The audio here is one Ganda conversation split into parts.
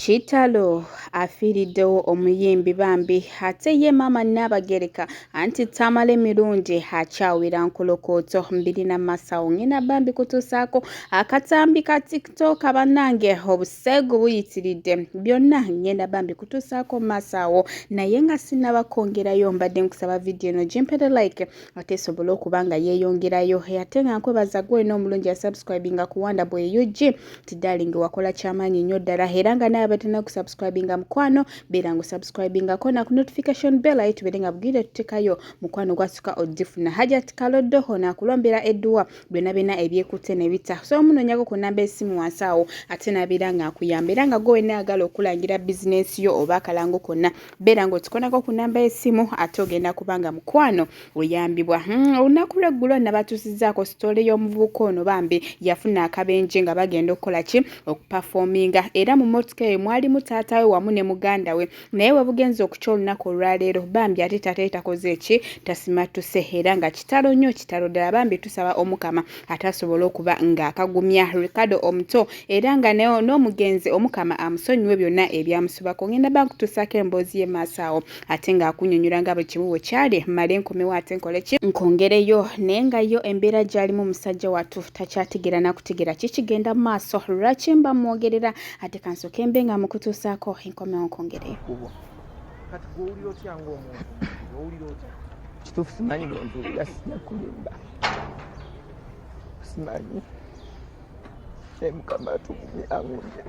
Kitalo afiiriddewo omuyimbi Bambi ate ye Maama Nnabagereka anti tamala emirundi akyawira nkolokooto 2 Massawo ng'ina Bambi kutuusaako akatambi ka TikTok bannange obuseegu buyitiridde byonna ng'enda Bambi kutuusaako Massawo naye nga sinnabakwongerayo mbadde nkusaba vidiyo eno gimpere like ate esobole okuba nga yeeyongerayo ate nga nkwebaza gwe n'omulungi ya subscribinga ku Wanda Boy UG tiddalingi wakola kyamaanyi nnyo ddala era nga naye batena ku subscribinga mukwano beera ngu subscribinga kona ku notification bell ayi tubere nga bugire tutekayo mukwano gwasuka odifuna Hajat Kaloddo nakulombera edduwa byonna ebyekutte ne bita so munonyako ku namba esimu wansawo ate nabira nga akuyambera nga gwe naagala okulangira business yo oba kalango konna beera ngo tukonako ku namba esimu ate ogenda kubanga mukwano oyambibwa olunaku lw'eggulo nabatuusizaako story y'omuvubuka ono Bambi yafuna akabenje nga bagenda okukola ki okuperforminga era mu motoka eyo mwalimu taata we wamu ne muganda we naye we bugenze okukya olunaku olwaleero Bambi ate taata takoze eki tasimatuse era nga kitalo nnyo kitalo ddala Bambi tusaba omukama atasobola okuba ng'akagumya Ricardo omuto era nga n'omugenzi omukama amusonyiwe byonna ebyamusubako ngenda bakutuusako emboozi ye Massawo ate ng'akunnyonnyola nga bwe kimu bwe kyali male nkomewo ate nkole ki nkongereyo naye nga yo embeera gy'alimu omusajja wattu takyategeera nakutegeera kikigenda mu maaso lwaki mba mwogerera ate kansoke mbe nga mukutuusaako enkomewo nkongereyo kati gw'owulira otya ng'omuntu owulira otya kituufu simanyi bwempulira sijja kulimba simanyi mukama atugumye angunye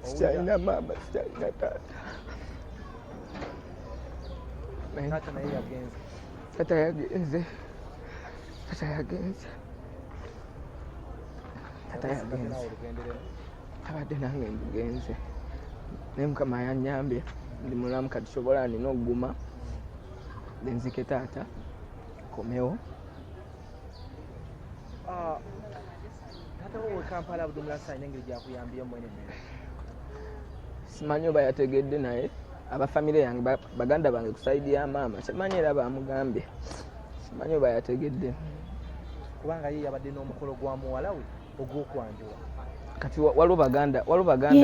sikyalina maama sikyalina taata taata naye yagenze taata yagenze taata yagenze taata yagenze abadde nange ndugenze naye mukama yanyambye ndi mulamu kati sobola nina okuguma nenzike taata komewo taata wowe Kampala Abdul Saine engeri gyakuyambye mwene mmere simanyi oba yategedde naye abafamire yange baganda bange kusaidi ya maama simanyi era bamugambye simanyi oba yategedde kubanga ye yabadde n'omukolo gwa muwala we ogw'okwanjula kati waliwo baganda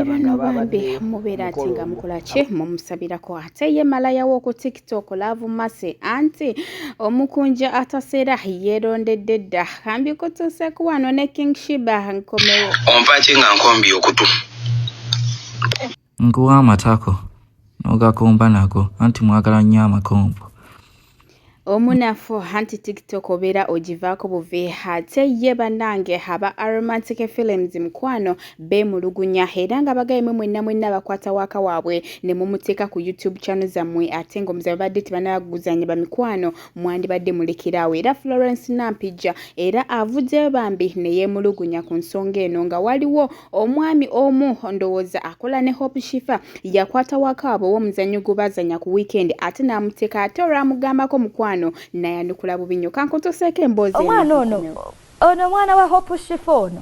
bange ababadde mubeera ati nga mukola ki mumusabirako ate ye malayawo ku TikTok Love Mase anti omukunja ataseera yeerondedde dda kambi kutuuseku wano ne King Shiba nkomewo ompaki nga nkombi okutu nkuwa amatako n'ogakomba nago anti mwagala nnyo amakombo omunafu anti TikTok obeera ogivaako buve ate ye bannange aba romantic films mukwano beemulugunya era nga bagayemu mwenna bakwata waka waabwe ne mumuteeka ku YouTube channel zammwe ate ng'omuzabe badde tebanabaguzanya bamikwano mwandibadde mulekerawo era Florence Nampijja era avuddeyo Bambi ne yeemulugunya ku nsonga eno nga waliwo omwami omu ndowooza akola ne Hope Shifa yakwata waka waabwe w'omuzannyo gubazanya ku weekend ate n'amuteeka ate olwamugambako mukwano nayandikula bubinyo kankutuseeko emboozi omwana ono mwana wa Hope Shifa ono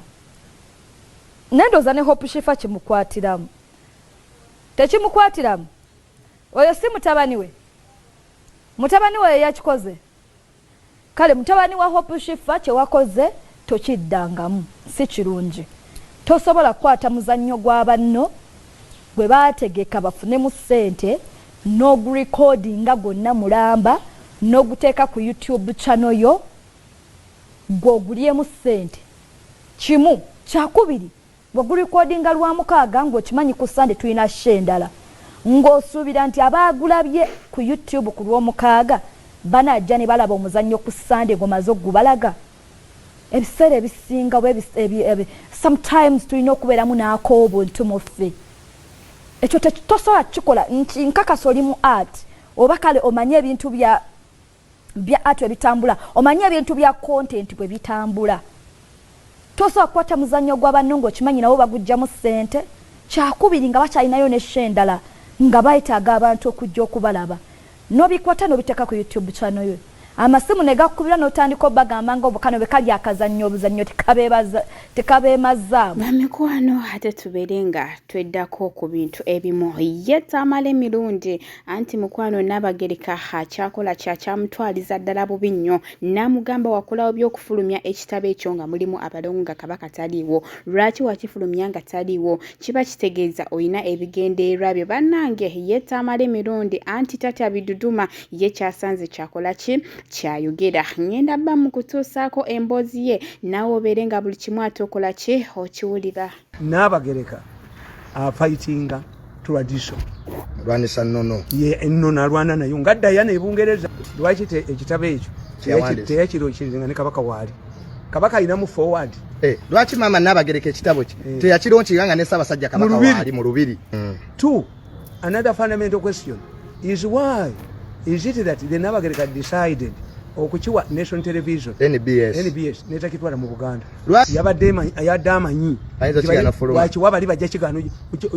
nendoza ne Hope Shifa kimukwatiramu tekimukwatiramu oyo si mutabani we yakikoze kale mutabani wa Hope Shifa kyewakoze tokiddangamu si kirungi tosobola kukwata muzannyo gw'abanno gwe baategeka bafunemu ssente n'ogurekodinga gonna mulamba n'oguteeka ku YouTube channel yo gw'ogulyemu ssente kimu kyakubiri bw'ogurekodinga lwa mukaaga ng'okimanyi ku Sande tulina shendala ng'osuubira nti abaagulabye ku YouTube ku lw'omukaaga banajja ne balaba omuzannyo ku Sande gomaze ogubalaga ebiseera ebisinga sometimes tulina okubeeramu n'akoobuntu mu ffe ekyo tosobola kikola nkakasa oli mu art oba kale omanye ebintu bya art ebitambula omanye ebintu bya content bwe bitambula tosobola kukwata muzannyo gw'abanno ng'okimanyi nabo bagujjamu ssente kyakubiri nga bakyalinayo n'eshendala nga bayetaaga abantu okujja okubalaba n'obikwata n'obiteeka ku YouTube channel yo amasimu ne gakubira n'otandika bagamba nga obukano bekali akazannyo obuzannyo tekabeemazaamu bamikwano ate tubeere nga tweddako ku bintu ebimu ye Tamale Mirungi anti mukwano Nabagereka akyakola kyamutwaliza ddala bubi nnyo n'amugamba wakolawo by'okufulumya ekitabo ekyo nga mulimu abalongo nga Kabaka taliiwo lwaki wakifulumya nga taliiwo kiba kitegeeza olina ebigendeerwa byo bannange ye Tamale Mirungi anti tatya biduduma ye kyasanze kyakola ki kyayogera ngenda bba mu kutuusaako emboozi ye naawe obeere nga buli kimu ate okola ki okiwulira Nabagereka fightinga tradition lwanisa nnono ye ennono alwana nayo nga Diana ebungereza lwaki ekitabo ekyo teyakirokiriza ne Kabaka waali Kabaka alinamu forward lwaki mama Nabagereka ekitabo kye teyakironkirira nga ne Ssaabasajja Kabaka waali mu lubiri. Two, another fundamental question is why is it that the Nabagereka decided okukiwa Nation Television NBS netakitwala mu Buganda yabadde amanyi wakiwa bali bajja kigaano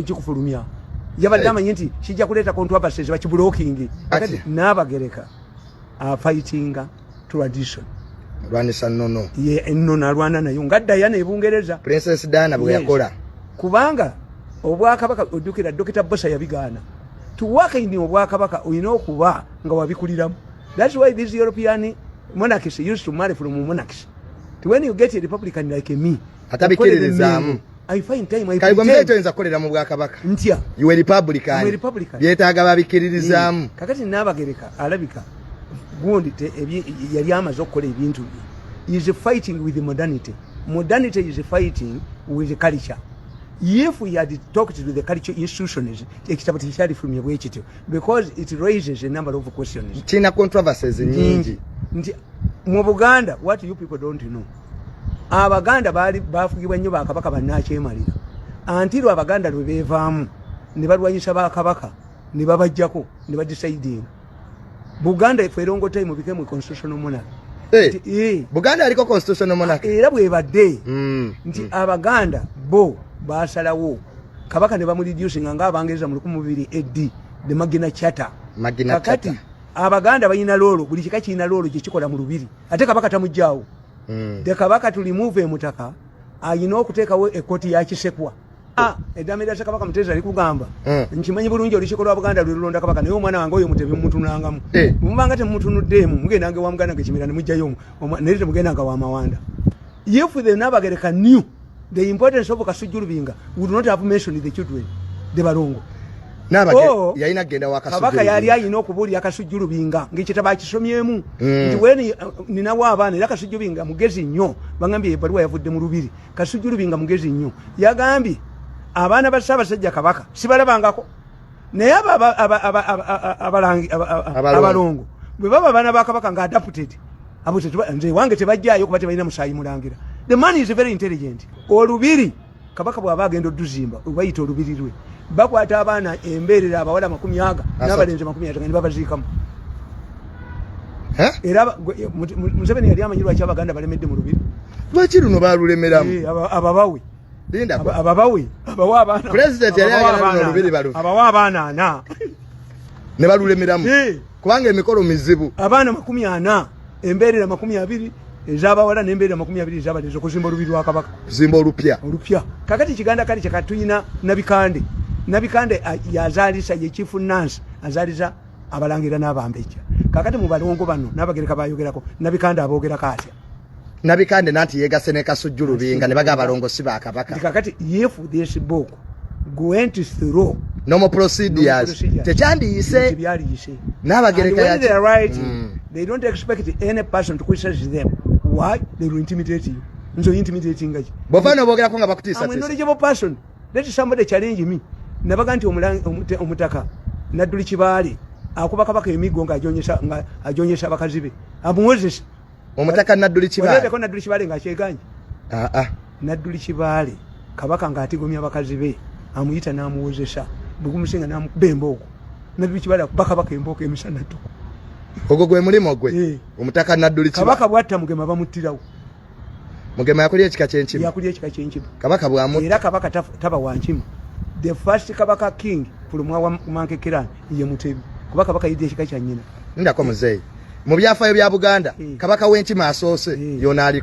kikufulumya yabadde amanyi nti kijja kuleeta controversies bakiblocking kati Nabagereka fightinga tradition lwanisa nnono ye ennono alwana nayo nga Diana ebungereza Princess Diana bwe yakola kubanga obwakabaka oddukira Dr. Bosa yabigaana tuwakaini obwakabaka olina okuba nga wabikuliramu. That's why these European monarchies used to marry from monarchies. When you get a Republican like me, I find time. I you a Republican. Yetaaga babikiririzaamu. Kakati Nabagereka alabika gundi yali amaze okukola ebintu bye. Is fighting with modernity. Modernity is fighting with culture. If we had talked to the culture institutions, because it raises a number of questions. China controversies nyingi. Mu Buganda, what you people don't know. Abaganda bafugibwa nnyo bakabaka bannakyemalira. Until Abaganda lwe beevaamu ne balwanyisa bakabaka ne babajjako ne badeciding. Buganda for a long time became a constitutional monarchy. Buganda aliko constitutional monarchy. Era bwebadde nti Abaganda bo basalawo Kabaka ne bamureducing nga Abangereza mu 2000 AD the Magna Charta. Kakati Abaganda bayina lolo buli kika kina lolo kye kikola mu lubiri ate Kabaka tamujjaawo. De Kabaka to remove emutaka ayina okuteekawo ekoti ya kisekwa. Edamira za Kabaka Muteza alikugamba nkimanyi bulungi olikikola Abaganda lulonda Kabaka naye omwana wange oyo mutebe mutunangamu mubanga te mutunuddemu mugenda nge wa Muganda ngekimira ne mujjayo nerete mugenda nga wa Mawanda. If the Nabagereka knew the importance of Kasujjulubinga would not have mentioned the children the Balongo. Nabagereka yalina genda wa Kasujjulubinga. Kabaka yali ayina okubuulira Kasujjulubinga ng'ekitabo kisomyemu nti weni ninawo abaana era Kasujjulubinga mugezi nnyo bangambye ebbaluwa yavudde mu lubiri Kasujjulubinga mugezi nnyo yagambye abaana ba Ssaabasajja Kabaka sibalabangako naye abalongo bwe baba abaana ba Kabaka nga adapted nze wange tebajjaayo kuba tebalina musaayi mulangira. The man is very intelligent. Olubiri Kabaka bw'aba agenda odduzimba bayita olubiri lwe bakwata abaana embeerera abawala 10 n'abalenzi 50 ne babaziikamu. Era Museveni yali amanyi lwaki Abaganda balemedde mu lubiri. Lwaki luno baalulemeramu? Ababawe ababawe abawa abaana President yali ayagala luno lubiri balufi abawa abaana 4 ne balulemeramu kubanga emikolo mizibu. Abaana 40 embeerera 20 ezabawala n'embeerera 20 ezabalenzi okuzimba olubiri lwa Kabaka. Kuzimba olupya. Kakati Kiganda kali kyekatuyina Nabikande yazaalisa ye chief nurse azaalisa abalangira n'abambejja. Kakati mu balongo bano Nabagereka bayogerako Nabikande aboogerako atya. Nabikande nanti yegase ne Kasujjulubinga ne baga balongo si ba Kabaka. Kakati if this book went through normal procedures tekyandiyise Nabagereka ya they are writing they don't expect any person to criticize them. Why? They will intimidate you. Nzo intimidating ngaji bofano bogerako nga bakutiisa. I'm a knowledgeable person. Let somebody challenge me. Nabaga nti omutaka Nadduli Kibaale akuba Kabaka emigo nga ajonyesa abakazi be amuwozesa. Omutaka Nadduli Kibaale. Oleko Nadduli Kibaale nga kyeganye. Nadduli Kibaale Kabaka nga atigomya abakazi be amuyita n'amuwozesa bugumusinga n'amukuba embooko. Nadduli Kibaale akuba Kabaka embooko emisana tu. Ogwo gwe mulimo gwe. Omutaka Nadduli Kibaale. Kabaka bwatta Mugema bamuttirawo. Mugema yakulya ekika ky'enkimu. Yakulya ekika ky'enkimu. Kabaka bw'amutta. Era Kabaka taba wa nkimu. The first Kabaka king from Mankekiran ye Mutebi. Kuba Kabaka yidde ekika kya nnyina. Ndako muzeeyi. mu byafaayo bya Buganda kabaka w'entima asoose yona ali